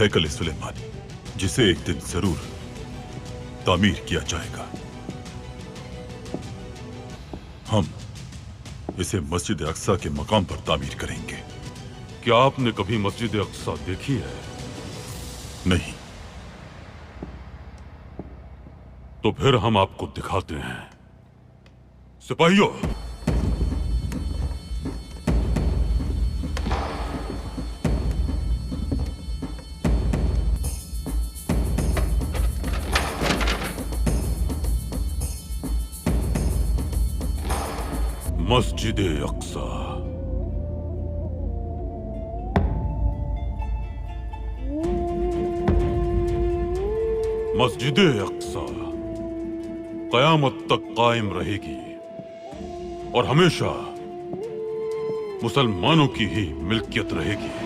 हैकल सुलेमानी, जिसे एक दिन जरूर तामीर किया जाएगा। हम इसे मस्जिद अक्सा के मकाम पर तामीर करेंगे। क्या आपने कभी मस्जिद अक्सा देखी है? नहीं। तो फिर हम आपको दिखाते हैं। सिपाहियों, मस्जिद अक्सा। मस्जिद अक्सा कयामत तक कायम रहेगी और हमेशा मुसलमानों की ही मिल्कियत रहेगी।